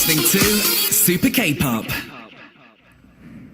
listening to Super K-Pop.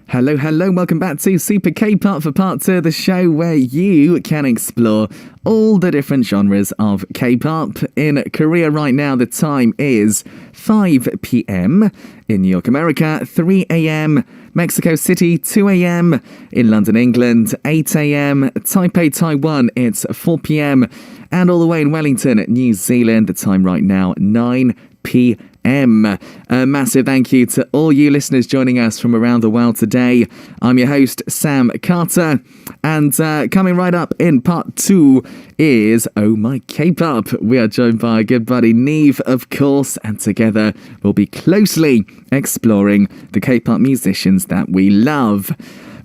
Hello, welcome back to Super K-Pop for part 2 of the show where you can explore all the different genres of K-pop. In Korea right now, the time is 5 p.m. In New York, America, 3 a.m. Mexico City, 2 a.m. In London, England, 8 a.m. Taipei, Taiwan, it's 4 p.m. And all the way in Wellington, New Zealand, the time right now, 9 p.m. A massive thank you to all you listeners joining us from around the world today. I'm your host, Sam Carter, and coming right up in part 2 is Oh My K-Pop. We are joined by our good buddy NIve, of course, and together we'll be closely exploring the K-pop musicians that we love.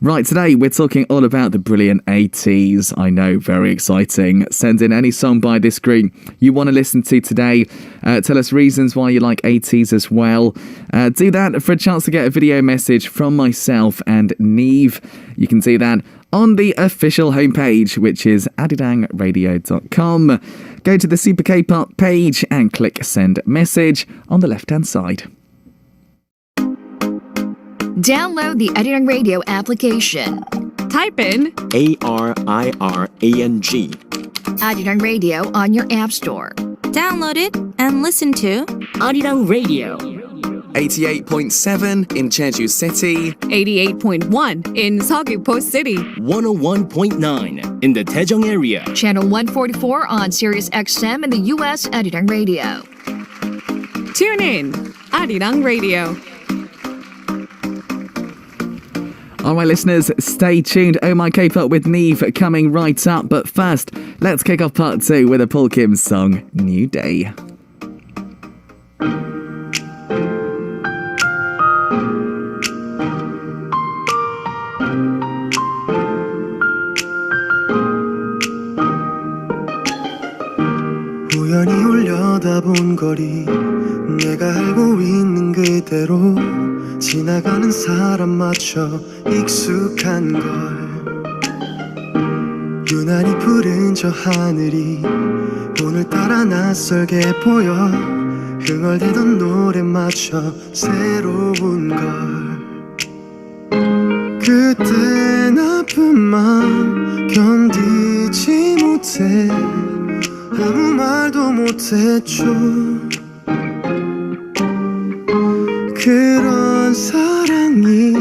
Right, today we're talking all about the brilliant Ateez. I know, very exciting. Send in any song by this group you want to listen to today. Tell us reasons why you like Ateez as well. Do that for a chance to get a video message from myself and NIve. You can do that on the official homepage, which is adidangradio.com. Go to the Super K-Pop page and click send message on the left-hand side. Download the Ateez Radio application. Type in ARIRANG. Ateez Radio on your app store. Download it and listen to Arirang Radio. 88.7 in Jeju City. 88.1 in Seogwipo City. 101.9 in the Daejeong area. Channel 144 on Sirius XM in the U.S. Ateez Radio. Tune in Arirang Radio. All right, listeners, stay tuned. Oh My K-Pop with NIve coming right up. But first, let's kick off part 2 with a Paul Kim song, New Day. 우연히 올려다본 거리 내가 알고 있는 그대로 지나가는 사람마저 익숙한 걸 유난히 푸른 저 하늘이 오늘따라 낯설게 보여 흥얼대던 노래마저 새로운 걸 그땐 아픈 맘 견디지 못해 아무 말도 못했죠 그런 사랑이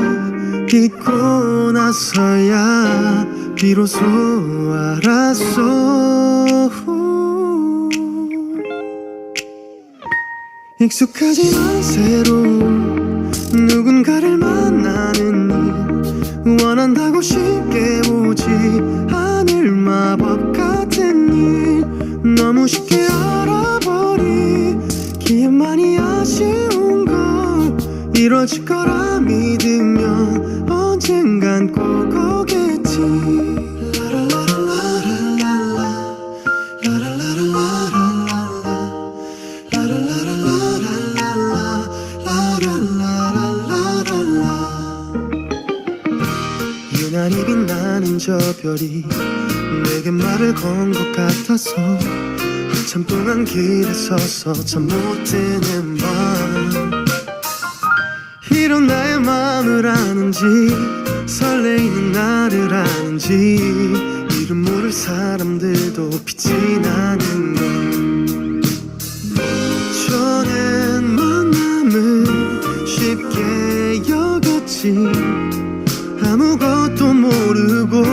있고 나서야 비로소 알았어 익숙하지만 새로운 누군가를 만나는 일 원한다고 쉽게 오지 않을 마법 같은 일 너무 쉽게 알아버리기에만이 아쉬운 걸 이뤄질 거라 믿으면 언젠간 꼭 오겠지 유난히 빛나는 저 별이 내게 말을 건 것 같아서 한참 동안 길에 서서 잠 못 드는 밤 이런 나의 마음을 아는지 설레이는 나를 아는지 이름 모를 사람들도 빛이 나는 걸 전엔 만남을 쉽게 여겼지 아무것도 모르고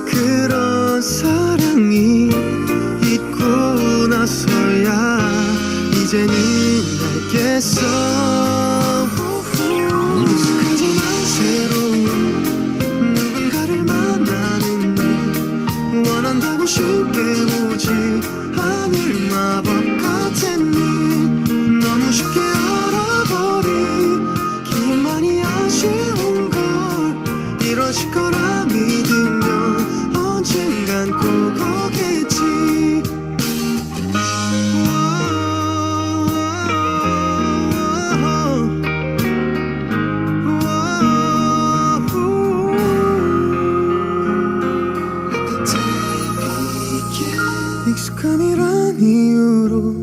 그런 사랑이 있고 나서야 이제는 알겠어 익숙하지만 새로운 누군가를 만나는 일 원한다고 쉽게 오지 않을 마법 같은 일 너무 쉽게 알아버리기만이 아쉬운 걸 이뤄질 거라 믿으면 언젠간 꼭 오겠지 익숙함이란 이유로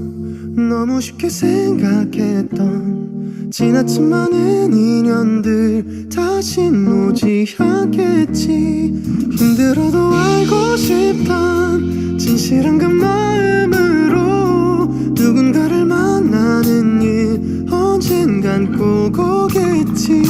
너무 쉽게 생각했던 지나친 많은 인연들 다신 오지 않겠지 힘들어도 알고 싶단 진실한 그 마음으로 누군가를 만나는 일 언젠간 꼭 오겠지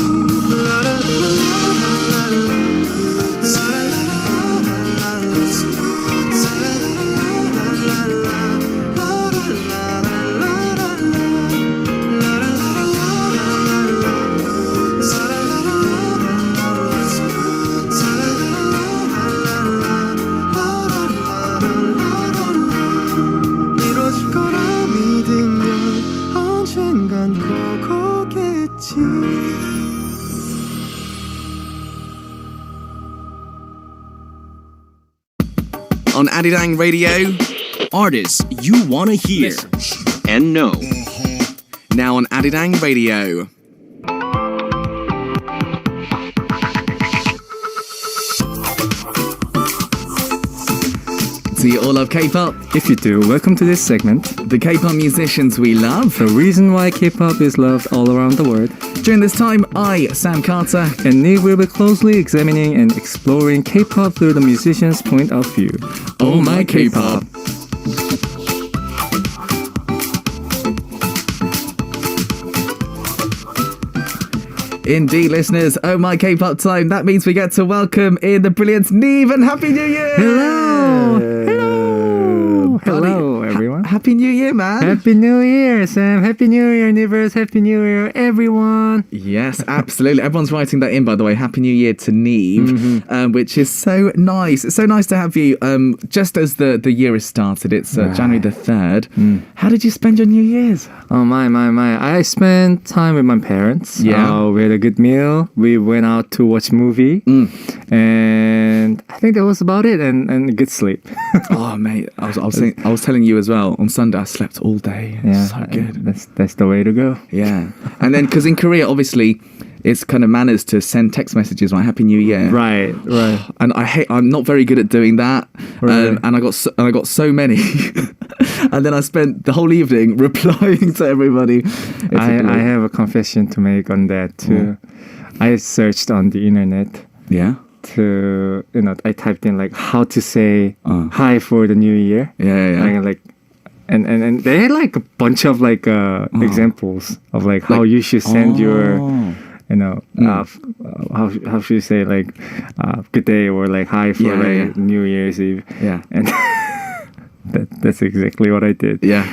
이뤄질 거라 믿으면 언젠간 꼭 오겠지 On Adidang Radio. Artists you wanna hear and know. Now on Adidang Radio. Do you all love K-pop? If you do, welcome to this segment. The K-pop musicians we love. The reason why K-pop is loved all around the world. During this time, I, Sam Carter, And NIve will be closely examining and exploring K-pop through the musician's point of view. Oh My K-pop. Indeed, listeners, oh my K-pop time. That means we get to welcome in the brilliant NIve and Happy New Year! Hello, everyone. Happy New Year, man! Happy New Year, Sam. Happy New Year, Nivers. Happy New Year, everyone. Yes, absolutely. Everyone's writing that in, by the way. Happy New Year to NIve, which is so nice. It's so nice to have you just as the year has started. It's January the 3rd. How did you spend your New Year's? Oh, my. I spent time with my parents. Yeah. We had a good meal. We went out to watch a movie. And I think that was about it. And good sleep. Oh, mate. I was telling you as well. On Sunday, I slept all day. Yeah, So good. That's the way to go. Yeah. And then, because in Korea, obviously, it's kind of manners to send text messages, right? Happy New Year. Right. And I'm not very good at doing that. Right. And I got so many. And then I spent the whole evening replying to everybody. I have a confession to make on that too. I searched on the internet Yeah. to, I typed in like how to say hi for the new year. Yeah. And they had like a bunch of like examples of like how you should send your, how should you say like good day or like hi for New Year's Eve. Yeah. And that's exactly what I did. Yeah.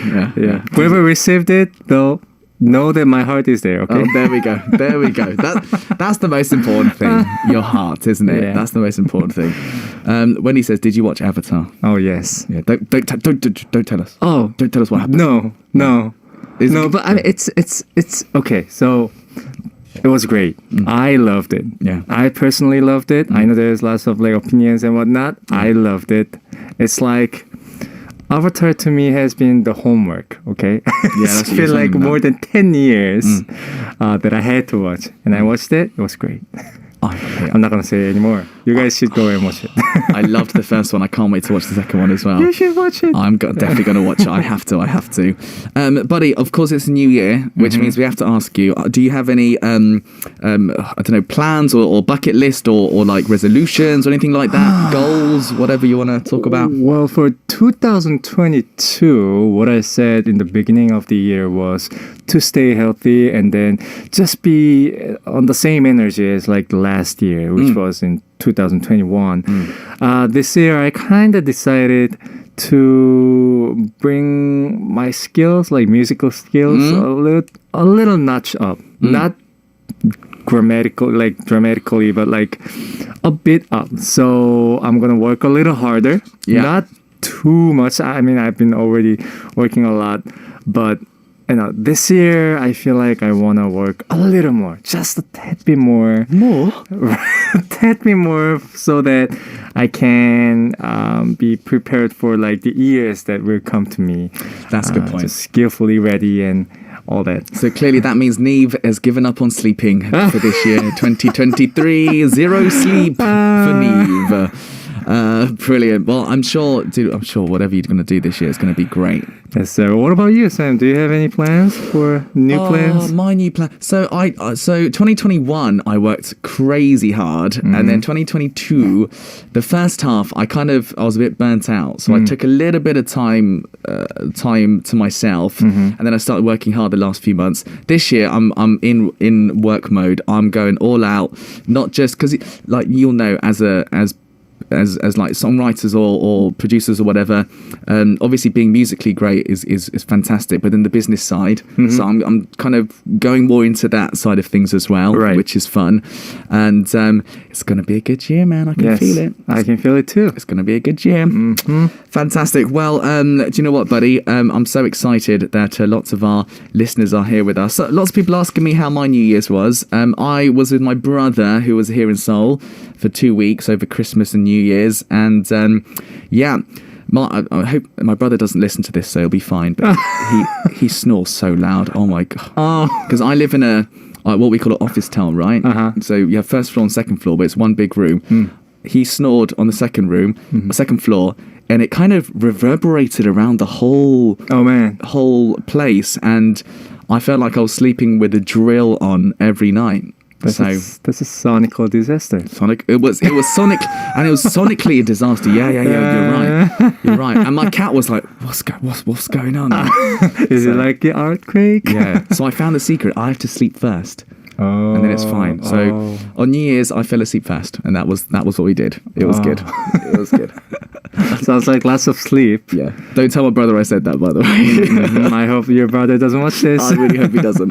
Whoever received it, though, know that my heart is there, okay? Oh, there we go. That's the most important thing. Your heart, isn't it? Yeah. That's the most important thing. Wendy says, "Did you watch Avatar?" Oh, yes. Yeah. Don't tell us. Oh. Don't tell us what happened. No. But I mean, it's okay. So it was great. I loved it. Yeah. I personally loved it. I know there's lots of like opinions and whatnot. I loved it. It's like Avatar to me has been the homework, okay? that's It's what you're been like saying, more than 10 years that I had to watch. And I watched it. It was great. I'm not going to say anymore. You guys should go and watch it. I loved the first one. I can't wait to watch the second one as well. You should watch it. I'm definitely going to watch it. I have to. Buddy, of course it's a new year, which means we have to ask you, do you have any, I don't know, plans or bucket list or like resolutions or anything like that? Goals, whatever you want to talk about? Well, for 2022, what I said in the beginning of the year was to stay healthy and then just be on the same energy as like last year, which was in 2021. This year, I kind of decided to bring my skills, like musical skills, a little notch up. Not dramatically, but like a bit up. So I'm gonna work a little harder. Yeah. Not too much. I mean, I've been already working a lot, but this year I feel like I want to work a little more, just a tad bit more. Tad bit more so that I can be prepared for like the years that will come to me. That's a good point. Just skillfully ready and all that. So clearly that means NIve has given up on sleeping for this year, 2023. Zero sleep for NIve. Brilliant. Well, I'm sure whatever you're going to do this year is going to be great. Yes, sir. What about you, Sam? Do you have any plans for new plans? My new plan. So 2021, I worked crazy hard, and then 2022, the first half, I was a bit burnt out. So I took a little bit of time to myself, and then I started working hard the last few months. This year, I'm in work mode. I'm going all out, not just because, like you'll know, as like songwriters or producers or whatever, obviously being musically great is fantastic, but then the business side, so I'm kind of going more into that side of things as well, right, which is fun, and it's going to be a good year, man. I can feel it. I can feel it too. It's going to be a good year. Fantastic. Well, do you know what, buddy? I'm so excited that lots of our listeners are here with us. So, lots of people asking me how my New Year's was. I was with my brother, who was here in Seoul for 2 weeks over Christmas and New Year's, and I hope my brother doesn't listen to this, so he'll be fine. But he snores so loud. Oh my god! Because I live in a what we call an office tower, right? So you have first floor and second floor, but it's one big room. He snored on the second floor, and it kind of reverberated around the whole place, and I felt like I was sleeping with a drill on every night. That's a sonical disaster. It was sonic, and it was sonically a disaster. Yeah. You're right. And my cat was like, "What's going on?" Is it like the earthquake? Yeah. So I found the secret. I have to sleep first. And then it's fine. So on New Year's, I fell asleep fast, and that was what we did. It was good. It was good. Sounds like lots of sleep. Yeah. Don't tell my brother I said that, by the way. I hope your brother doesn't watch this. I really hope he doesn't.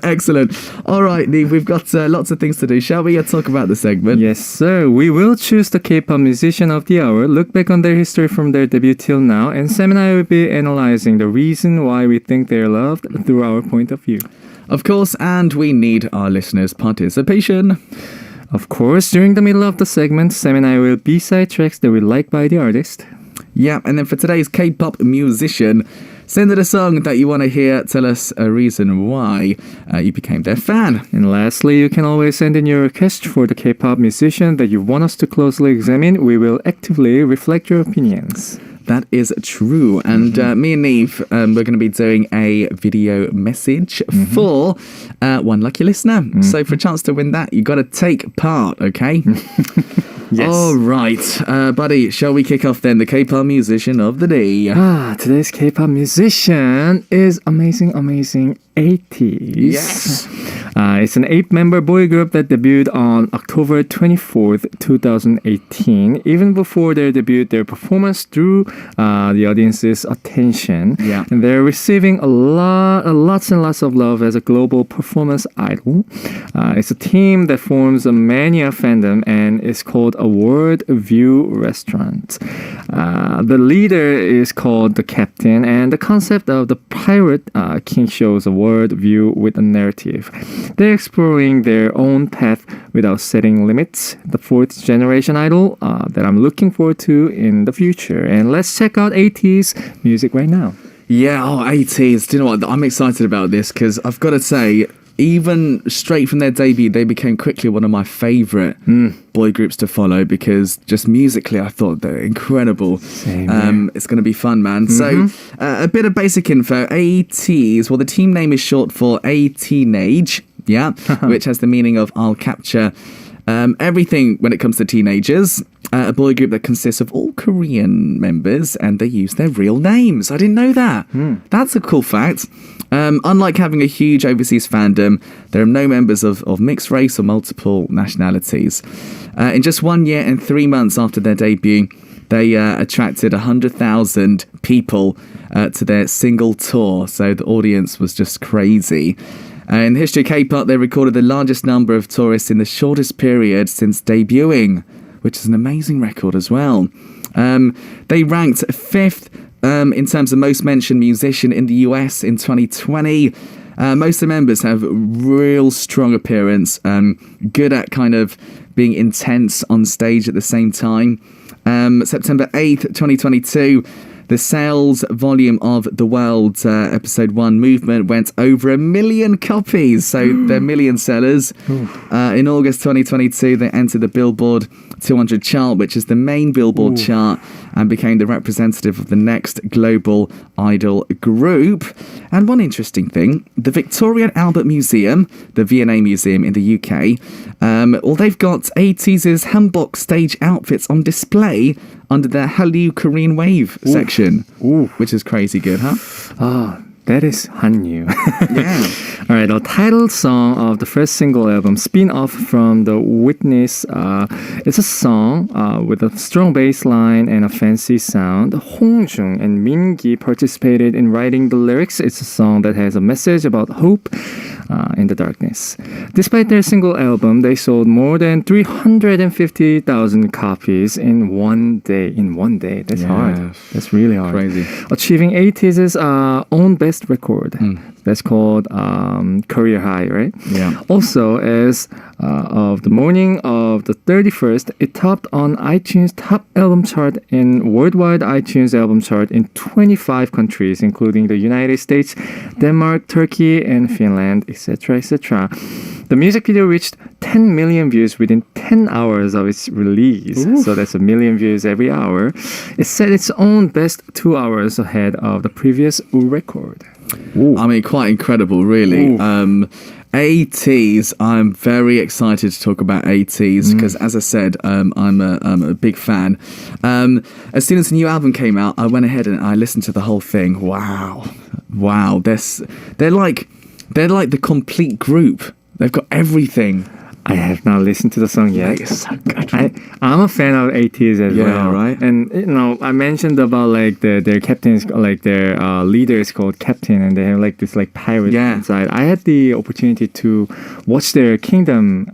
Excellent. All right, NIve, we've got lots of things to do. Shall we talk about the segment? Yes, sir. We will choose the K-pop musician of the hour, look back on their history from their debut till now, and Sam and I will be analyzing the reason why we think they're loved through our point of view. Of course, and we need our listeners' participation. Of course, during the middle of the segment, Sam and I will B-side tracks that we like by the artist. Yeah, and then for today's K-pop musician, send it a song that you want to hear. Tell us a reason why you became their fan. And lastly, you can always send in your request for the K-pop musician that you want us to closely examine. We will actively reflect your opinions. That is true. And me and NIve, we're going to be doing a video message for one lucky listener. So for a chance to win that, you got to take part, okay? Yes. All right. Buddy, shall we kick off then? The K-pop musician of the day. Today's K-pop musician is amazing Ateez. Yes. It's an 8-member boy group that debuted on October 24th, 2018. Even before their debut, their performance drew the audience's attention. Yeah. And they're receiving lots and lots of love as a global performance idol. It's a team that forms a mania fandom and is called a World View Restaurant. The leader is called the Captain, and the concept of the Pirate King shows a world view with a narrative. They're exploring their own path without setting limits. The 4th generation idol that I'm looking forward to in the future. And let's check out Ateez music right now. Yeah, Ateez. Do you know what? I'm excited about this because I've got to say, even straight from their debut, they became quickly one of my favourite boy groups to follow because just musically, I thought they're incredible. Same, it's going to be fun, man. So, a bit of basic info. Ateez, well, the team name is short for A-Teenage, which has the meaning of I'll capture everything when it comes to teenagers. A boy group that consists of all Korean members, and they use their real names. I didn't know that. That's a cool fact. Unlike having a huge overseas fandom, there are no members of mixed race or multiple nationalities. In just 1 year and 3 months after their debut, they attracted 100,000 people to their single tour. So the audience was just crazy. In the history of K-pop, they recorded the largest number of tourists in the shortest period since debuting, which is an amazing record as well. They ranked 5th in terms of most mentioned musician in the US in 2020. Most of the members have real strong appearance, good at kind of being intense on stage at the same time. September 8th, 2022, The sales volume of the World Episode 1 movement went over 1 million copies, so they're million sellers. In August 2022, they entered the Billboard 200 chart, which is the main Billboard chart, and became the representative of the next global idol group. And one interesting thing, the Victoria and Albert Museum, the V&A Museum in the UK, they've got Ateez's hanbok stage outfits on display under their Hallyu Korean Wave section, which is crazy good, huh? Oh, that is Hanyu. Yeah. All right, the title song of the first single album, spin-off from The Witness, it's a song with a strong bass line and a fancy sound. Hongjung and Mingi participated in writing the lyrics. It's a song that has a message about hope in the darkness. Despite their single album, they sold more than 350,000 copies in one day. That's hard. That's really hard. Crazy. Achieving Ateez's own best record. That's called Career High, right? Yeah. Also, as of the morning of the 31st, it topped on iTunes top album chart in worldwide iTunes album chart in 25 countries, including the United States, Denmark, Turkey, and Finland, etc., etc. The music video reached 10 million views within 10 hours of its release. So that's 1 million views every hour. It set its own best 2 hours ahead of the previous record. I mean, quite incredible, really. Ateez, I'm very excited to talk about Ateez because, as I said, I'm a big fan. As soon as the new album came out, I went ahead and I listened to the whole thing. Wow, they're like the complete group. They've got everything. I have not listened to the song yet. It's so good. I'm a fan of Ateez as well. Yeah, right. And I mentioned about like their captains, like their leader is called Captain, and they have like this like pirate inside. I had the opportunity to watch their Kingdom.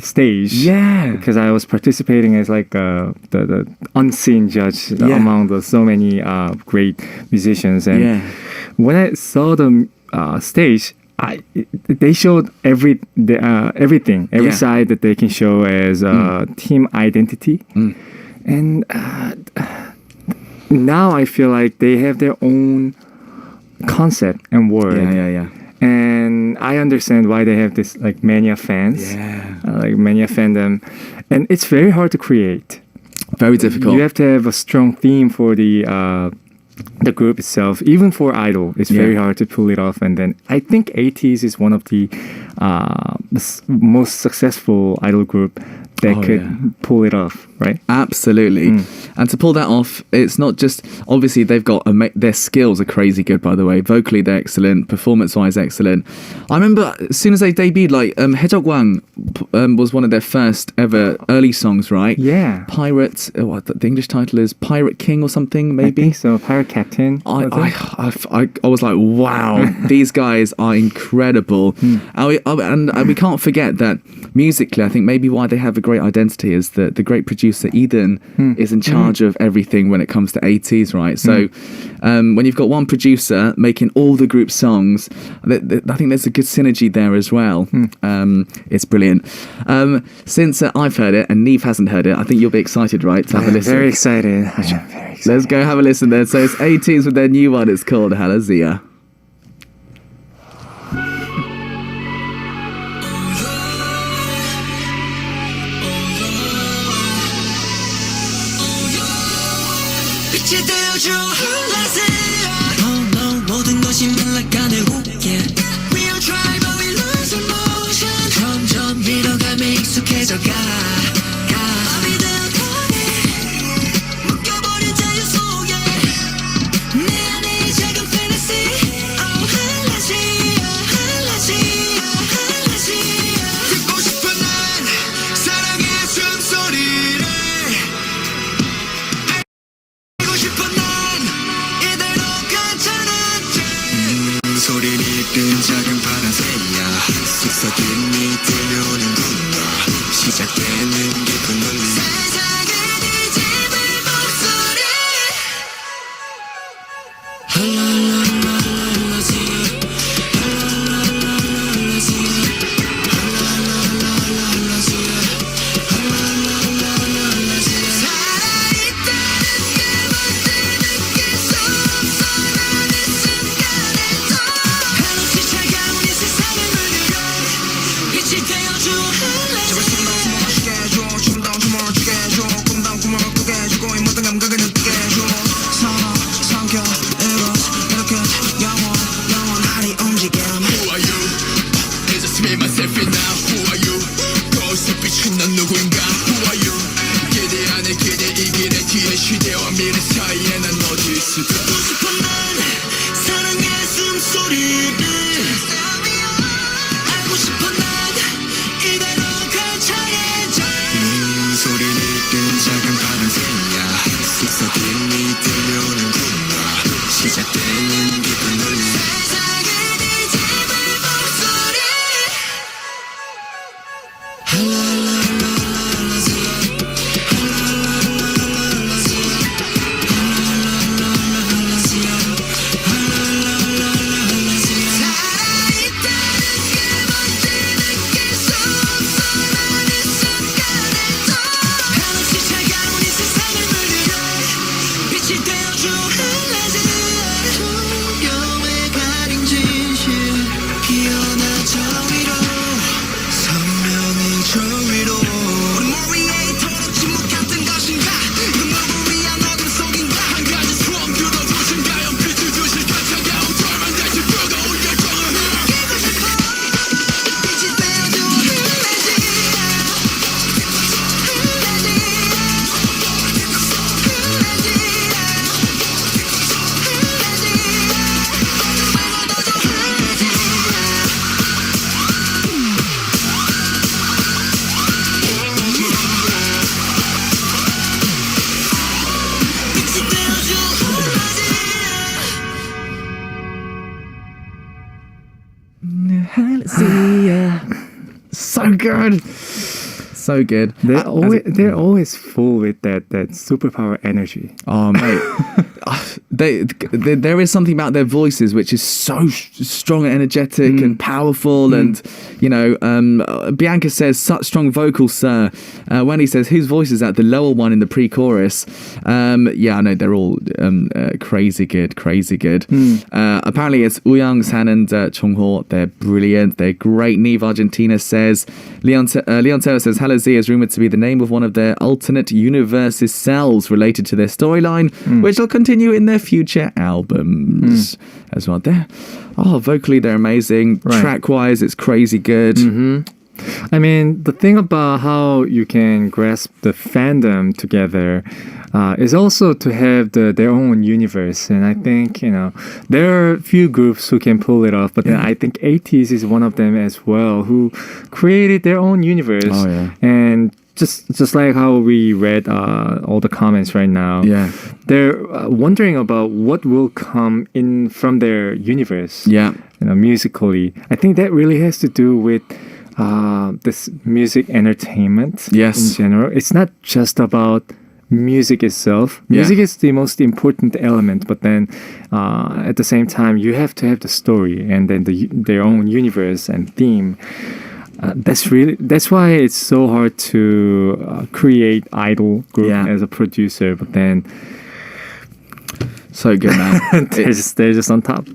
Stage. Yeah. Because I was participating as like the unseen judge among the so many great musicians, and when I saw the stage. They showed everything, every side that they can show as team identity, and now I feel like they have their own concept and word. And I understand why they have this like mania fans, like mania fandom, and it's very hard to create. Very difficult. You have to have a strong theme for the group itself. Even for idol, it's very hard to pull it off. And then I think Ateez is one of the most successful idol group that could pull it off, right? Absolutely. And to pull that off, it's not just, obviously they've got, their skills are crazy good, by the way. Vocally, they're excellent. Performance-wise, excellent. I remember as soon as they debuted, like, Haejogwang was one of their first ever early songs, right? Yeah. Pirate, what the English title is? Pirate King or something, maybe? I think so. Pirate Captain. I was like, wow, these guys are incredible. And we can't forget that musically, I think maybe why they have a great identity is that the great producer Eden is in charge of everything when it comes to Ateez, right? So when you've got one producer making all the group songs, I think there's a good synergy there as well. It's brilliant. Since I've heard it and Nive hasn't heard it, I think you'll be excited, right, to have a listen. Very excited. I am very excited. Let's go have a listen then. So it's Ateez with their new one. It's called Halazia. 빛이 되어줘 Halazia Oh no 모든 것이 물러가네 We are try but we lose emotion 점점 밀어가며 익숙해져가 밤이 되어가네 묶여버린 자유 속에 내 안에 작은 fantasy Oh Halazia Halazia Halazia 듣고 싶어 난 사랑의 숨소리를 소리는 이른 작은 파란새야 속삭임이 들려오는구나 시작된 시대와 미래 사이에 난 어디 있을까 듣고 싶어 난 사랑의 숨소리를 알고 싶어 난 이대로 괜찮아져 소리를 뜬 작은 파란새야 속삭임이 들려오는구나 시작되는 깊은 울림 세상을 뒤집을 목소리 So good. So good. They're always full with that superpower energy. Oh, mate. There is something about their voices which is so strong and energetic and powerful. And, you know, Bianca says, such strong vocals, sir. Wendy says, whose voice is that? The lower one in the pre-chorus. Yeah, I know, they're all crazy good. Apparently, it's Uyang, San, and Chongho. They're brilliant. They're great. NIve Argentina says, Leon Taylor says, Hello Z is rumored to be the name of one of their alternate universes cells related to their storyline, which will continue in their future albums as well. Vocally, they're amazing. Right. Track-wise, it's crazy good. I mean, the thing about how you can grasp the fandom together is also to have their own universe. And I think, you know, there are a few groups who can pull it off, but then I think Ateez is one of them as well, who created their own universe. Oh, yeah. And just like how we read all the comments right now, they're wondering about what will come in from their universe, you know, musically. I think that really has to do with this music entertainment in general. It's not just about music itself. Music is the most important element, but then at the same time, you have to have the story and then their own universe and theme. That's why it's so hard to create idol group as a producer, but then so good, man. they're just on top.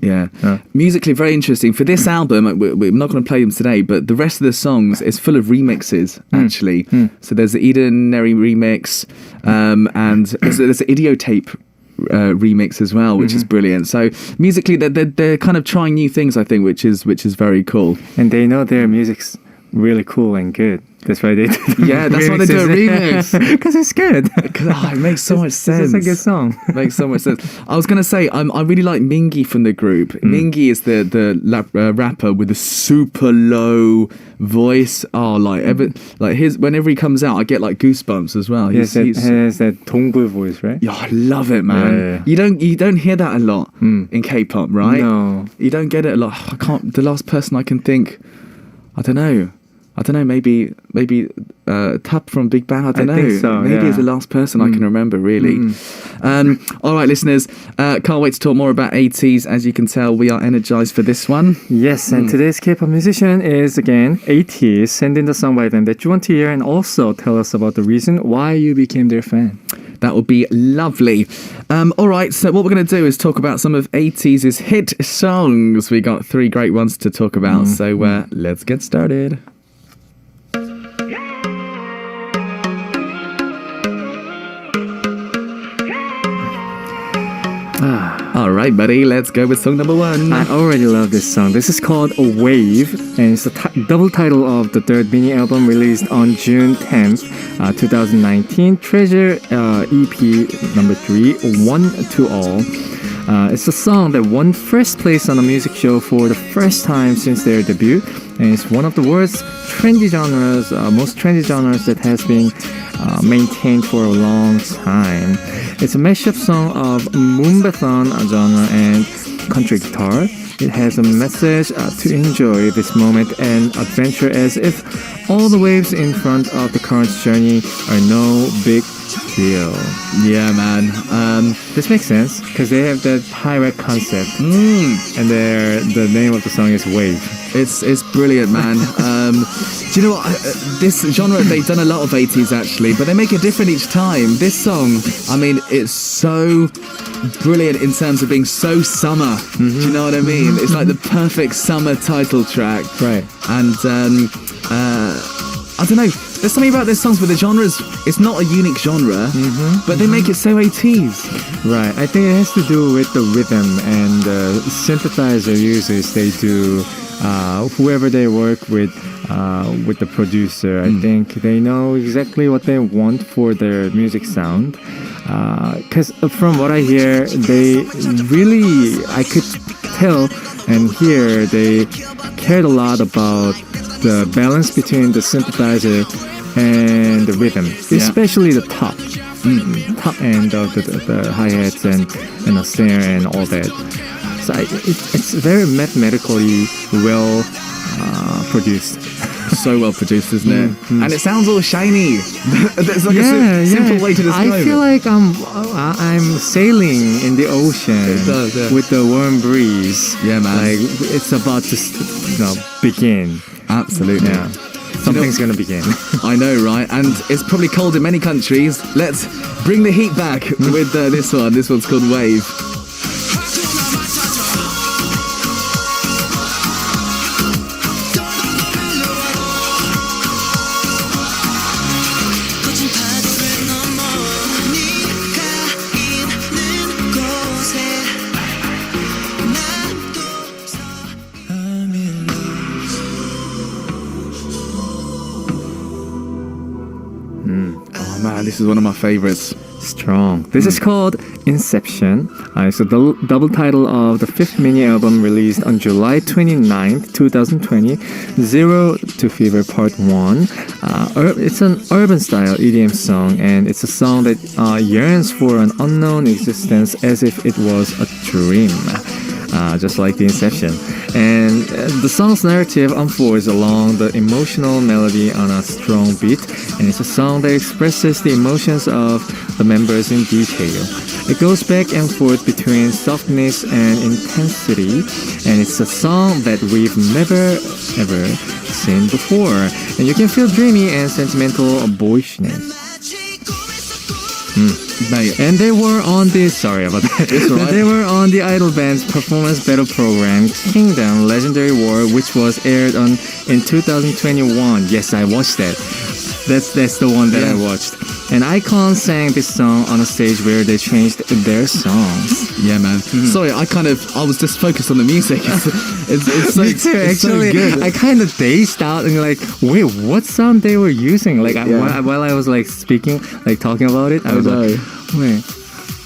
Musically very interesting. For this album, we're not going to play them today, but the rest of the songs is full of remixes, actually. So there's the Edenary remix, and there's an Idiotape remix as well, which is brilliant. So musically, they're kind of trying new things, I think, which is very cool. And they know their music's really cool and good. That's why they do that's why they do a remix. Because it's good. It makes so much sense. It's a good song. Makes so much sense. I was going to say, I really like Mingi from the group. Mingi is the rapper with a super low voice. Whenever he comes out, I get like goosebumps as well. He has that Dongbul voice, right? Yeah, I love it, man. Yeah. You don't hear that a lot in K-pop, right? No. You don't get it a lot. The last person I can think, I don't know, maybe Tap from Big Bang. I don't know. Think so, maybe it's the last person I can remember, really. All right, listeners, can't wait to talk more about Ateez. As you can tell, we are energized for this one. Yes, and today's K-pop musician is, again, Ateez. Send in the song by them that you want to hear and also tell us about the reason why you became their fan. That would be lovely. All right, so what we're going to do is talk about some of Ateez's hit songs. We got 3 great ones to talk about, so let's get started. All right. right, buddy, let's go with song number 1. I already love this song. This is called A Wave, and it's the double title of the third mini album released on June 10th, 2019. Treasure EP number 3, One to All. It's a song that won first place on a music show for the first time since their debut, and it's one of the world's trendy genres, most trendy genres that has been maintained for a long time. It's a mashup song of moombathon genre and country guitar. It has a message to enjoy this moment and adventure as if all the waves in front of the current journey are no big deal. Yeah, man. This makes sense because they have that pirate concept, and the name of the song is Wave. It's brilliant, man. Do you know what? This genre, they've done a lot of 80s actually, but they make it different each time. This song, I mean, it's so brilliant in terms of being so summer. Do you know what I mean? It's like the perfect summer title track. Right. And I don't know. There's something about their songs with the genres. It's not a unique genre, but they make it so 80s. Right. I think it has to do with the rhythm and the synthesizer uses they do. Whoever they work with the producer, I think they know exactly what they want for their music sound. Because from what I hear, they really, I could tell and hear they cared a lot about the balance between the synthesizer and the rhythm, especially the top end of the hi-hats and the snare and all that. So it's very mathematically well produced. So well produced, isn't it? And it sounds all shiny. That's like a simple way to describe it. I feel like I'm sailing in the ocean with the warm breeze. Yeah, man. Like it's about to begin. Absolutely. Yeah. Something's gonna begin. I know, right? And it's probably cold in many countries. Let's bring the heat back with this one. This one's called Wave. Man, this is one of my favorites. Strong. This is called Inception. It's the double title of the fifth mini album released on July 29th, 2020, Zero to Fever Part 1. It's an urban style EDM song, and it's a song that yearns for an unknown existence as if it was a dream. Just like the Inception. And the song's narrative unfolds along the emotional melody on a strong beat, and it's a song that expresses the emotions of the members in detail. It goes back and forth between softness and intensity, and it's a song that we've never ever seen before. And you can feel dreamy and sentimental boyishness. Mate. And they were on the They were on the idol band's performance battle program Kingdom Legendary War, which was aired in 2021. Yes, I watched that. That's the one that I watched. And Icon sang this song on a stage where they changed their songs. Yeah, man. Sorry, I was just focused on the music. It's Me too, actually. So good. I kind of dazed out and like, wait, what song they were using? Like, while I was like speaking, like talking about it, I was like,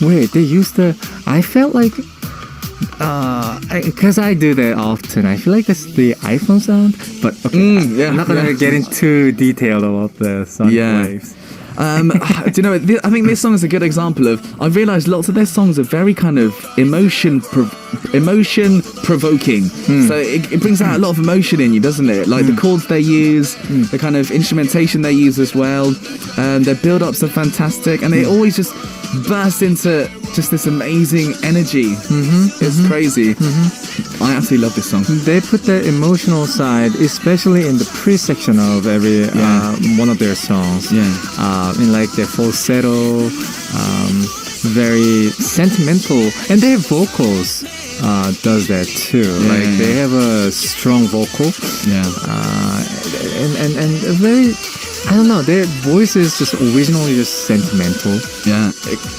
wait, they used I felt like, because I do that often. I feel like that's the iPhone sound, but okay, I'm not gonna get into detail about the sound waves. Do you know? I think this song is a good example of. I've realised lots of their songs are very kind of emotion provoking. So it brings out a lot of emotion in you, doesn't it? Like the chords they use, the kind of instrumentation they use as well. Their build-ups are fantastic, and they always just burst into just this amazing energy. It's crazy. I absolutely love this song. They put the emotional side, especially in the pre-section of every one of their songs. In like their falsetto, very sentimental, and their vocals does that too. They have a strong vocal. And very I don't know. Their voice is just originally just sentimental. Yeah.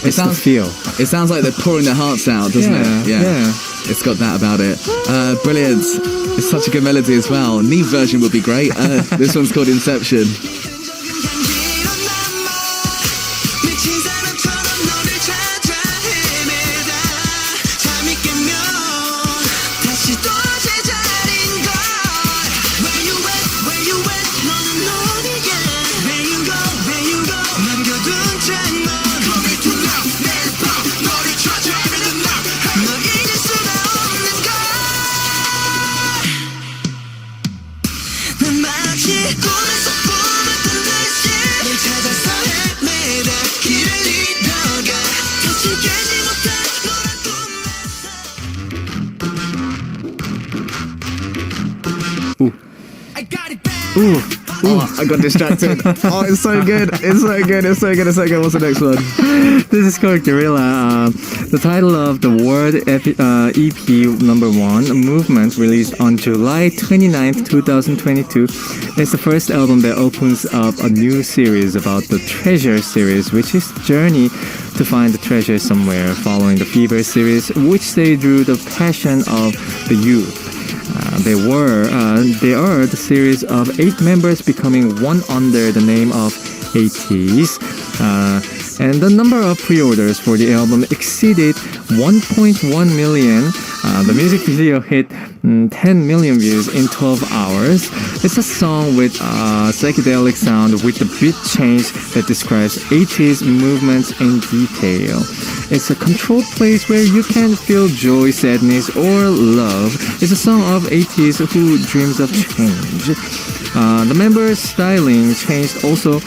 It's the feel. It sounds like they're pouring their hearts out, doesn't it? Yeah. It's got that about it. Brilliant. It's such a good melody as well. NIve version would be great. This one's called Inception. Oh, I got distracted. Oh, it's so good. It's so good. It's so good. It's so good. What's the next one? This is called Gorilla. The title of the Word EP number 1, Movement, released on July 29th, 2022. It's the first album that opens up a new series about the Treasure series, which is the journey to find the treasure somewhere, following the Fever series, which they drew the passion of the youth. They are the series of 8 members becoming one under the name of Ateez. And the number of pre-orders for the album exceeded 1.1 million. The music video hit 10 million views in 12 hours. It's a song with a psychedelic sound with the beat change that describes Ateez movements in detail. It's a controlled place where you can feel joy, sadness, or love. It's a song of Ateez who dreams of change. The members' styling changed also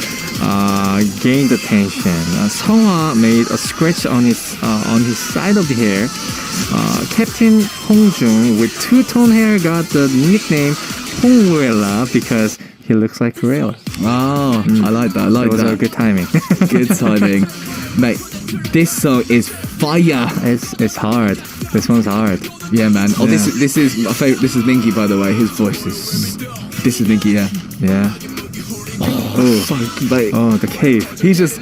gained attention. Seonghwa made a scratch on his side of the hair. Captain Hongjung with two-tone hair got the nickname Hongwella because he looks like Gorilla. Oh, I like that. I like Those that. are good timing. Good timing. Mate, this song is fire. It's hard. This one's hard. Yeah, man. Oh, Yeah. this is my favorite. This is Minky, by the way. His voice is. This is Minky, yeah. Yeah. Oh, fuck, mate. Oh, the cave. He's just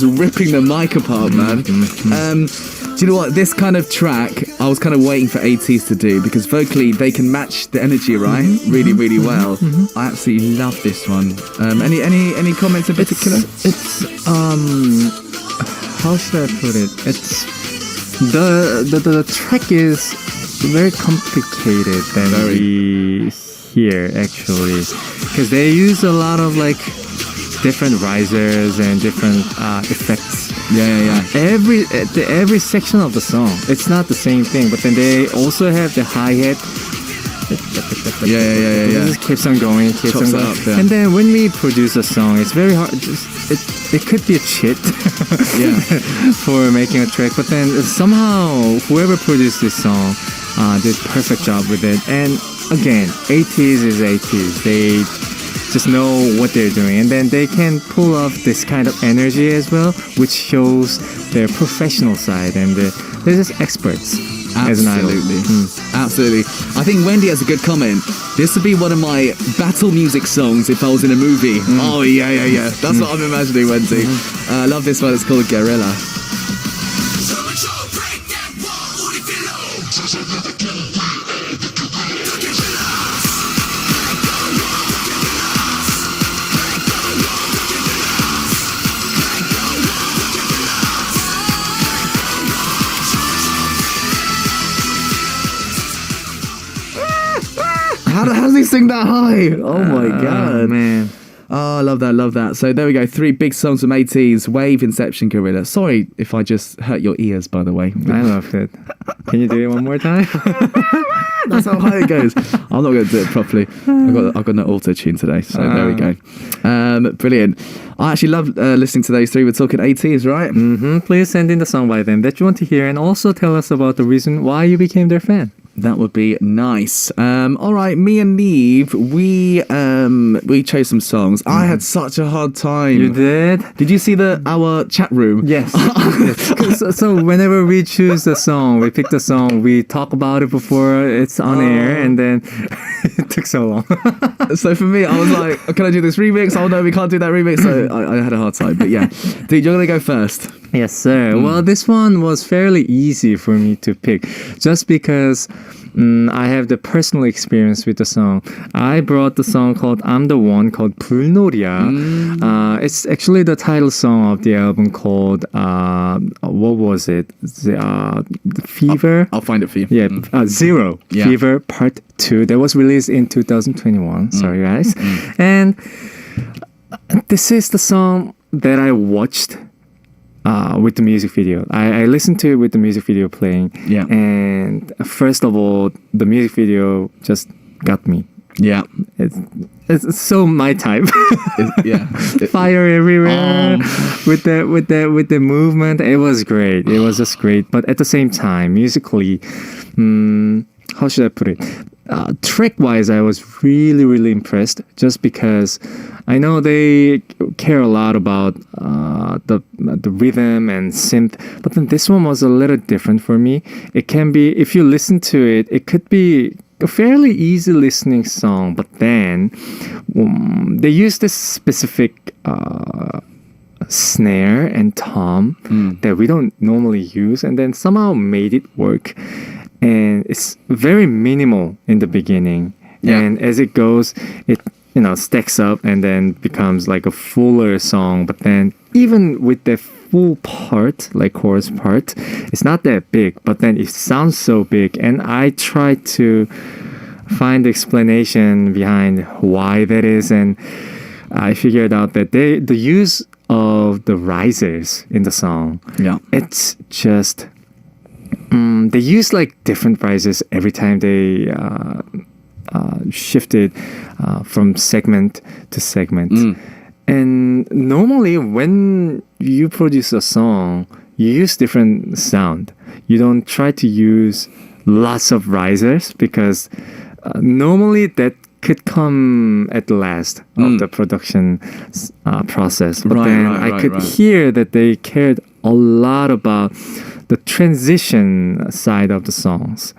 ripping the mic apart, man. Do you know what? This kind of track, I was kind of waiting for Ateez to do because vocally they can match the energy, right? Really, really well. I absolutely love this one. Any comments in particular? It's how should I put it? It's the track is very complicated than we hear actually, because they use a lot of like different risers and different effects. Yeah. Every section of the song, it's not the same thing, but then they also have the hi-hat. Yeah. It just keeps on going, Chops going. up, yeah. And then when we produce a song, it's very hard. It could be a cheat Yeah. for making a track, but then somehow whoever produced this song did perfect job with it. And again, Ateez is Ateez. They just know what they're doing, and then they can pull off this kind of energy as well, which shows their professional side, and they're just experts as an idol. Absolutely. I think Wendy has a good comment. This would be one of my battle music songs if I was in a movie. Oh, yeah. That's what I'm imagining, Wendy. I love this one. It's called Gorilla. How does he sing that high? Oh my god, man. Oh, I love that. So there we go. 3 big songs from Ateez: Wave, Inception, Gorilla. Sorry if I just hurt your ears, by the way. I loved it. Can you do it one more time? That's how high it goes. I'm not going to do it properly. I've got no auto tune today, so there we go. Brilliant. I actually love listening to those 3. We're talking Ateez, right? Please send in the song by them that you want to hear, and also tell us about the reason why you became their fan. That would be nice. All right, me and Nive, we chose some songs. I had such a hard time. You did? Did you see our chat room? Yes. so whenever we choose a song, we pick the song, we talk about it before it's on air, and then it took so long. So for me, I was like, can I do this remix? Oh no, we can't do that remix. So I had a hard time. But yeah, dude, you're going to go first. Yes, sir. Well, this one was fairly easy for me to pick just because I have the personal experience with the song. I brought the song called I'm the One called 불놀이야. It's actually the title song of the album called, what was it? The Fever? I'll find it for you. Yeah, Zero. Yeah. Fever Part 2. That was released in 2021. Sorry, guys. And this is the song that I watched with the music video. I listened to it with the music video playing. Yeah. And first of all, the music video just got me. Yeah. It's so my type. Yeah. Fire everywhere with the movement. It was great. It was just great. But at the same time, musically, how should I put it? Track-wise, I was really, really impressed just because I know they care a lot about the rhythm and synth, but then this one was a little different for me. It can be, if you listen to it, it could be a fairly easy listening song, but then they use this specific snare and tom that we don't normally use, and then somehow made it work. And it's very minimal in the beginning. Yeah. And as it goes, it stacks up and then becomes like a fuller song. But then even with the full part, like chorus part, it's not that big, but then it sounds so big. And I tried to find the explanation behind why that is, and I figured out that the use of the risers in the song, it's just they use like different risers every time they shifted from segment to segment. And normally when you produce a song, you use different sound. You don't try to use lots of risers because normally that could come at the last of the production process. But then I could hear that they cared a lot about the transition side of the songs.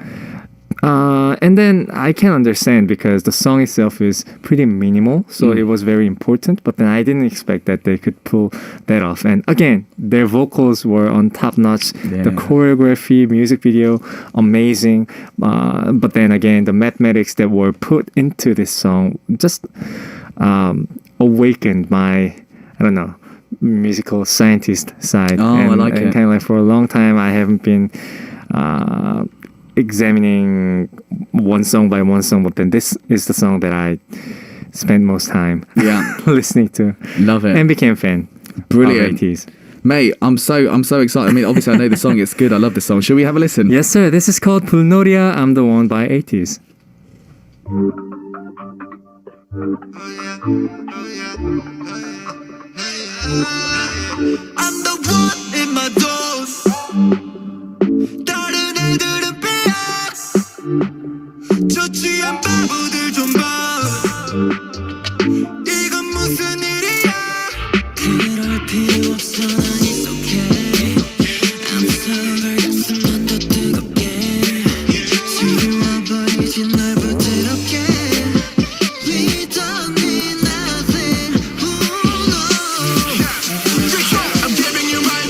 And then I can understand because the song itself is pretty minimal, so it was very important, but then I didn't expect that they could pull that off. And again, their vocals were on top notch. Yeah. The choreography, music video, amazing. But then again, the mathematics that were put into this song just awakened my, I don't know, musical scientist side. I like it. And kind of like for a long time, I haven't been examining one song by one song, but then this is the song that I spent most time listening to. Love it. And became a fan. Brilliant. Of Ateez. Mate, I'm so excited. I mean, obviously I know the song, it's good. I love this song. Should we have a listen? Yes, sir. This is called 불놀이야 I'm the One by Ateez. I'm the one in my dose. 다른 애들은 비하스. 좋지 않은 바보들 좀 봐. 이건 무슨 일이야? 그럴 필요 없어. 난 it's okay. I'm sorry. 가슴만 더 뜨겁게. 지워버리지 날 부드럽게. We don't need nothing. I'm giving you my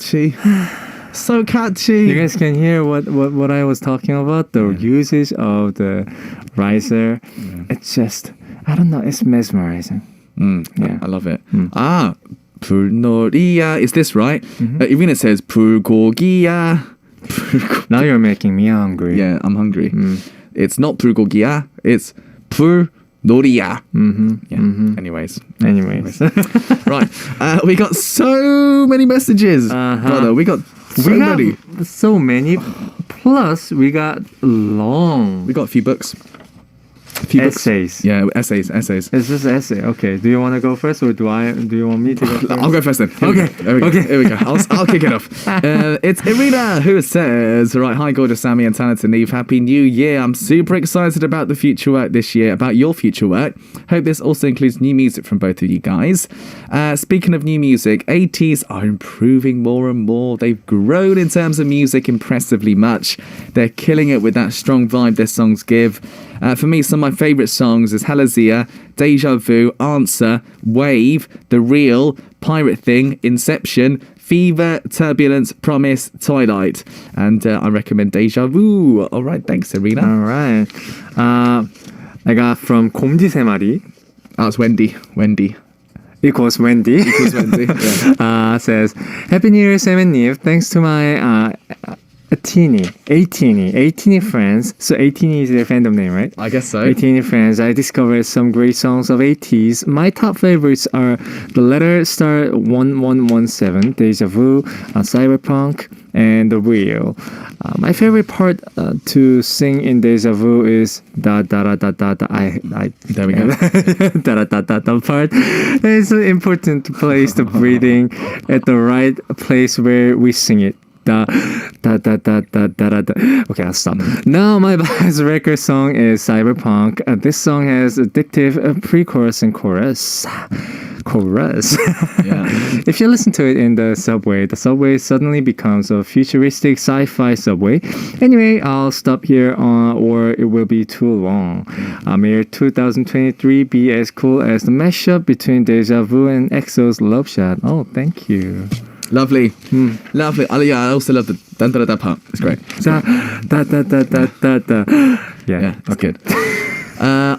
catchy. So catchy. You guys can hear what I was talking about, the usage of the riser. It's just, I don't know, it's mesmerizing. Yeah, I love it. 불놀이야. Is this right? Irina says 불고기야. Now you're making me hungry. Yeah, I'm hungry. It's not 불고기야. It's 불놀이야. Anyways. Right. We got so many messages. Brother, we got so many. Plus, we got long. We got a few books. Essays. Yeah, essays. It's just essay. Okay. Do you want to go first, or do you want me to go first? I'll go first then. Okay. Here we go. I'll kick it off. It's Irina who says, right, hi, gorgeous Sammy and talented NIve. Happy New Year. I'm super excited about the future work this year, about your future work. Hope this also includes new music from both of you guys. Speaking of new music, Ateez are improving more and more. They've grown in terms of music impressively much. They're killing it with that strong vibe their songs give. For me, some of my favourite songs is Halazia, Deja Vu, Answer, Wave, The Real, Pirate Thing, Inception, Fever, Turbulence, Promise, Twilight. And I recommend Deja Vu. All right, thanks, Irina. All right. I got from 곰지 세 마리. Oh, it's Wendy. Equals Wendy. Yeah. Says, Happy New Year, Sam and NIve. Thanks to my Ateez friends. So Ateez is their fandom name, right? I guess so. Ateez friends. I discovered some great songs of Ateez. My top favorites are The Letter Star 1117, Deja Vu, Cyberpunk, and The Real. My favorite part to sing in Deja Vu is da da da da da da. There we go. Da da da da da part. It's important to place the breathing at the right place where we sing it. Da da da da da da da. Okay, I'll stop. Now my best record song is Cyberpunk. This song has addictive pre-chorus and chorus. Yeah. If you listen to it in the subway suddenly becomes a futuristic sci-fi subway. Anyway, I'll stop here or it will be too long. May 2023 be as cool as the mashup between Deja Vu and EXO's Love Shot. Oh, thank you. Lovely. Lovely. I also love the da da da part. It's great. Da da da da da da. Yeah, it's good.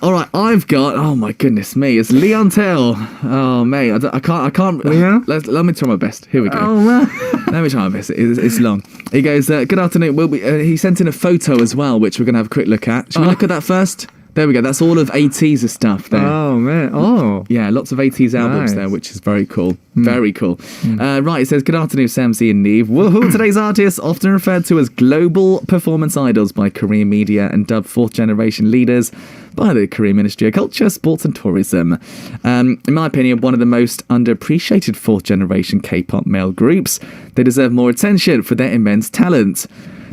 All right, I've got. Oh my goodness me! It's Leon Tell. Oh mate, I can't. Yeah? Let me try my best. Here we go. Oh man. Let me try my best. It's long. He goes. Good afternoon. He sent in a photo as well, which we're gonna have a quick look at. Should we look at that first? There we go. That's all of Ateez's stuff there. Oh man. Oh. Yeah, lots of Ateez albums there, which is very cool. Very cool. Right, it says, good afternoon, Sam C and NIve. Woohoo! Today's artists, often referred to as global performance idols by Korean media and dubbed fourth generation leaders by the Korean Ministry of Culture, Sports and Tourism. In my opinion, one of the most underappreciated fourth generation K-pop male groups. They deserve more attention for their immense talent.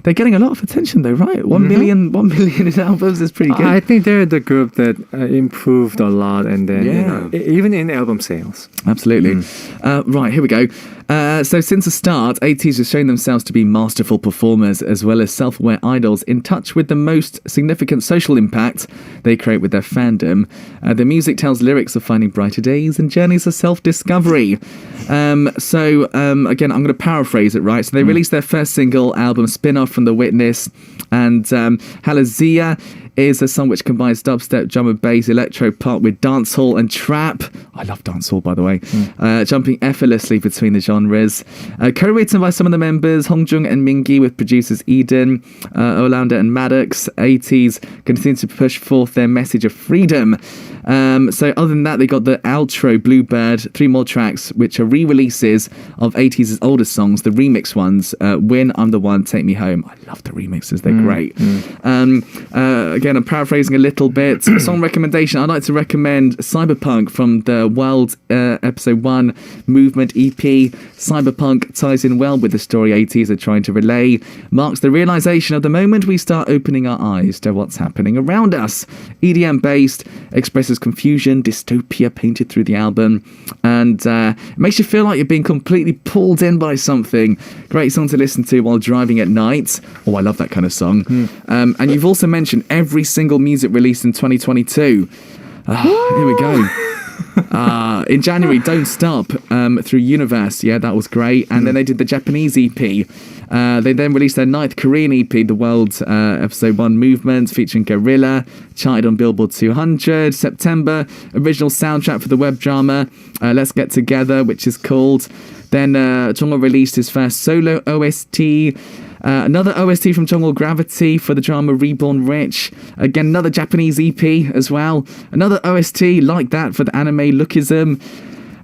They're getting a lot of attention though, right? 1 million in albums is pretty good. I think they're the group that improved a lot, and then even in album sales. Absolutely. Right, here we go. So since the start, Ateez has shown themselves to be masterful performers as well as self-aware idols in touch with the most significant social impact they create with their fandom. Their music tells lyrics of finding brighter days and journeys of self-discovery. Again, I'm going to paraphrase it, right? So they released their first single album, spin-off from The Witness, and Halazia is a song which combines dubstep, drum and bass, electro pop with dancehall and trap. I love dancehall, by the way. Jumping effortlessly between the genres. Co-written by some of the members, Hongjung and Mingi, with producers Eden, Olander and Maddox. Ateez continue to push forth their message of freedom. So other than that, they got the outro, Bluebird, 3 more tracks, which are re-releases of Ateez's oldest songs, the remix ones. When I'm the One, Take Me Home. I love the remixes, they're great. Again, I'm paraphrasing a little bit. Song recommendation, I'd like to recommend Cyberpunk from the World Episode 1 Movement EP. Cyberpunk ties in well with the story Ateez are trying to relay, marks the realization of the moment we start opening our eyes to what's happening around us. EDM based, expresses confusion, dystopia painted through the album, and it makes you feel like you're being completely pulled in by something. Great song to listen to while driving at night. Oh, I love that kind of song. And you've also mentioned every single music released in 2022. Here we go. In January, Don't Stop through Universe. Yeah, that was great. And then they did the Japanese EP. They then released their 9th Korean EP, The World Episode 1 Movement, featuring Gorilla, charted on Billboard 200. September, original soundtrack for the web drama Let's Get Together, which is called. Then Jungwoo released his first solo OST. Another OST from Jungwoo, Gravity, for the drama Reborn Rich. Again, another Japanese EP as well. Another OST like that for the anime Lookism.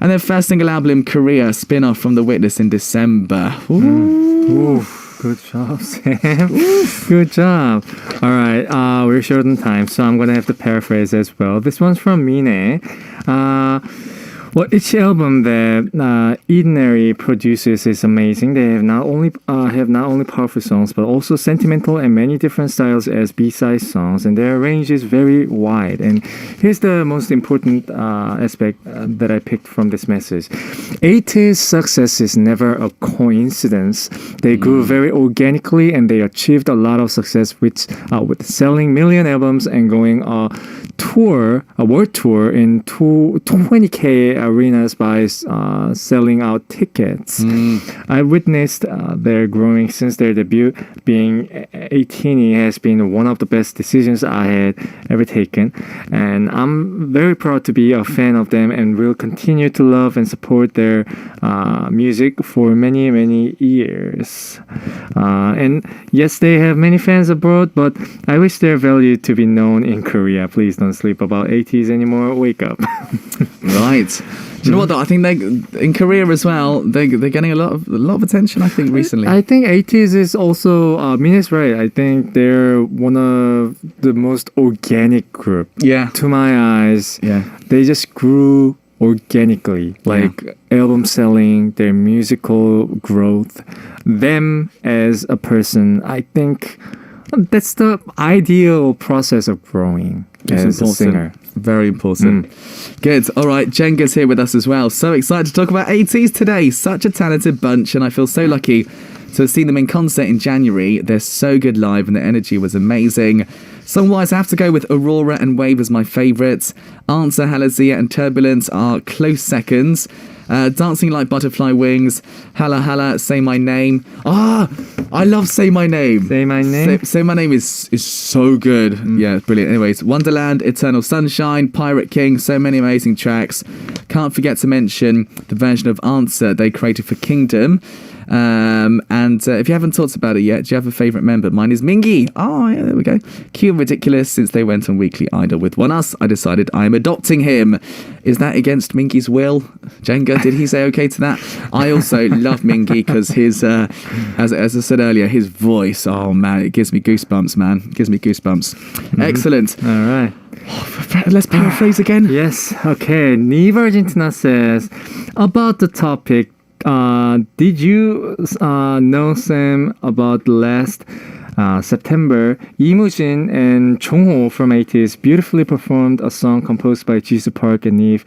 And then first single album, Korea, spin-off from The Witness in December. Ooh. Good job, Sam. Good job. All right, we're short on time, so I'm going to have to paraphrase as well. This one's from Mine. Well, each album that Edenary produces is amazing. They have not only powerful songs, but also sentimental and many different styles as B-side songs, and their range is very wide. And here's the most important aspect that I picked from this message. Ateez's success is never a coincidence. They grew very organically, and they achieved a lot of success with selling million albums and going a world tour in 20K arenas by selling out tickets. I witnessed their growing since their debut. Being 18 has been one of the best decisions I had ever taken, and I'm very proud to be a fan of them and will continue to love and support their music for many, many years. And yes, they have many fans abroad, but I wish their value to be known in Korea. Please don't sleep about Ateez anymore. Wake up. Right. Do you know what though? I think they in Korea as well. They're getting a lot of attention. I think recently. I think Ateez is also. Mina's right. I think they're one of the most organic group. Yeah. To my eyes. Yeah. They just grew organically, like album selling, their musical growth, them as a person. I think that's the ideal process of growing as a singer. Very important. Good. All right, Jenga's here with us as well. So excited to talk about Ateez today. Such a talented bunch, and I feel so lucky to have seen them in concert in January. They're so good live, and the energy was amazing. Song-wise, I have to go with Aurora and Wave as my favourites. Answer, Halazia and Turbulence are close seconds. Dancing Like Butterfly Wings, Hala Hala, Say My Name. I love Say My Name. Say My Name? Say My Name is so good. Yeah, brilliant. Anyways, Wonderland, Eternal Sunshine, Pirate King, so many amazing tracks. Can't forget to mention the version of Answer they created for Kingdom. And if you haven't talked about it yet, do you have a favourite member? Mine is Mingi. Oh, yeah, there we go. Cute and ridiculous. Since they went on Weekly Idol with One Us, I decided I am adopting him. Is that against Mingi's will? Jenga, did he say okay to that? I also love Mingi because his, as I said earlier, his voice, oh man, it gives me goosebumps, man. It gives me goosebumps. Excellent. All right. Let's paraphrase again. Yes. Okay. NIve Argentina says, about the topic, did you know, Sam, about last September, Imujin and Jongho from Ateez beautifully performed a song composed by Jisoo Park and NIve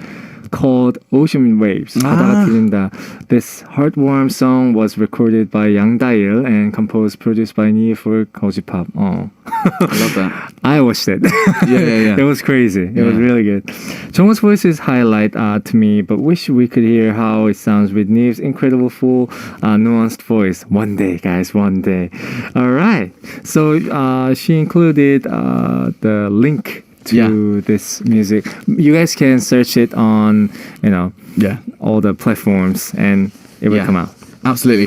called Ocean Waves. 바다가 들린다. This heartwarm song was recorded by Yang Dail and produced by NIve for Koji-pop. Oh. I love that. I watched it. Yeah. It was crazy. It was really good. Jongho's voice is highlight to me, but wish we could hear how it sounds with NIVE's incredible full nuanced voice. One day, guys, one day. All right. So she included the link to this music. You guys can search it on, all the platforms, and it will come out. Absolutely.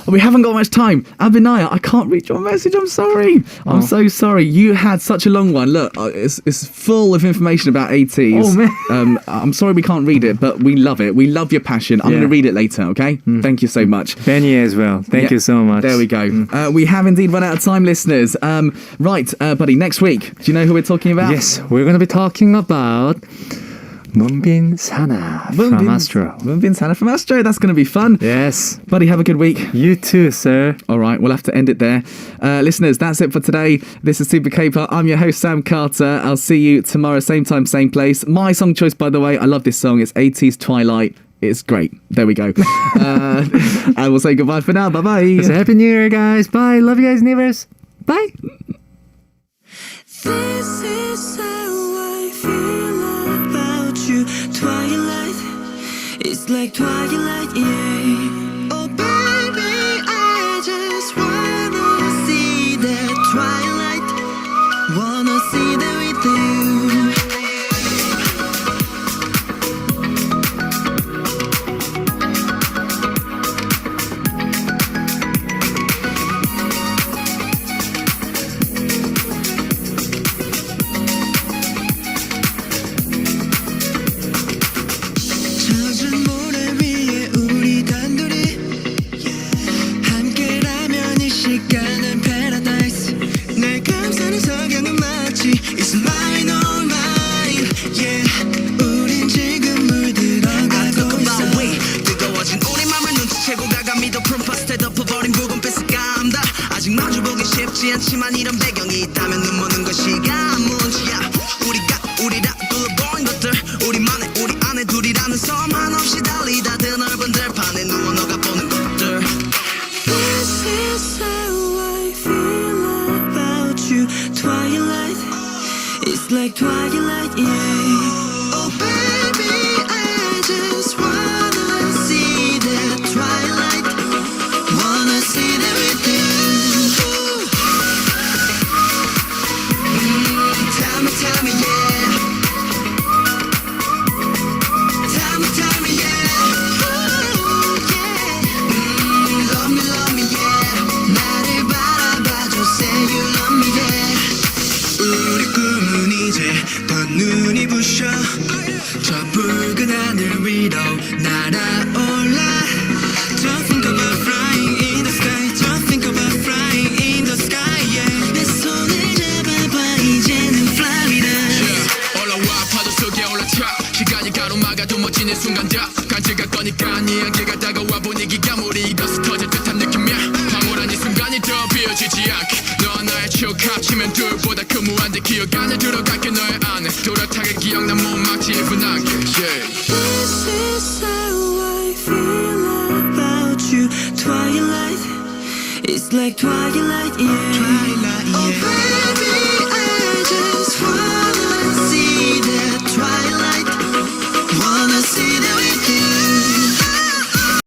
We haven't got much time. Abinaya, I can't read your message. I'm sorry. I'm so sorry. You had such a long one. Look, it's full of information about Ateez. Oh, man. I'm sorry we can't read it, but we love it. We love your passion. I'm going to read it later, okay? Thank you so much. Benny as well. Thank you so much. There we go. We have indeed run out of time, listeners. Right, buddy, next week, do you know who we're talking about? Yes, we're going to be talking about Moonbin Sana from Astro. Moonbin Sana from Astro. That's going to be fun. Yes. Buddy, have a good week. You too, sir. All right, we'll have to end it there. Listeners, that's it for today. This is Super K-Pop. I'm your host, Sam Carter. I'll see you tomorrow, same time, same place. My song choice, by the way, I love this song. It's Ateez Twilight. It's great. There we go. I will say goodbye for now. Bye-bye. So Happy New Year, guys. Bye. Love you guys, Neighbors. Bye. This is how I feel about you, Twilight. It's like twilight, yeah. Oh baby, I just wanna see that twilight. Wanna see that with you. 젖은 모래 위에 우리 단둘이 함께라면 이 시간은 paradise. 날 감싸는 석양은 마치 It's mine all mine, yeah. 우린 지금 물들어가고 있어. 뜨거워진 우리 맘을 눈치채고 가감히 더 푸른 파스텔 덮어버린 붉은 빛의 감다. 아직 마주보기 쉽지 않지만 이런 배경이 있다면 눈 모는 것이 가문지야. 우리라 둘러보인 것들 우리만의 우리 안에 둘이라는 섬 한없이 달리다 드넓은 들판에 누워 녹아보는 것들. This is how I feel about you. Twilight, it's like twilight, yeah. Oh baby, I just wanna see that twilight. Wanna see that with you. Tell me, yeah. Tell me, yeah. Ooh, yeah. Love me, yeah. 나를 바라봐줘, say you love me, yeah. 우리 꿈은 이제 더 눈이 부셔. 저 붉은 하늘 위로 날아올라. Don't think about flying in the sky. Don't think about flying in the sky, yeah. 내 손을 잡아봐, 이제는 fly with us. 올라와 파도 속에 올라타 시간이 가로막아도 멋지는 순간들 간지가 꺼니까 네 향기가 다가와 분위기가 물이 익어서 터질 듯한 느낌이야. 황홀한 이 순간이 더 비어지지 않게 너와 나의 추억 합치면 둘보다 그 무한대 기억 안에 들어갈게. 너의 안에 또렷하게 기억나 못 막지 분하게, yeah. This is how I feel about you. Twilight, it's like twilight, yeah. Twilight.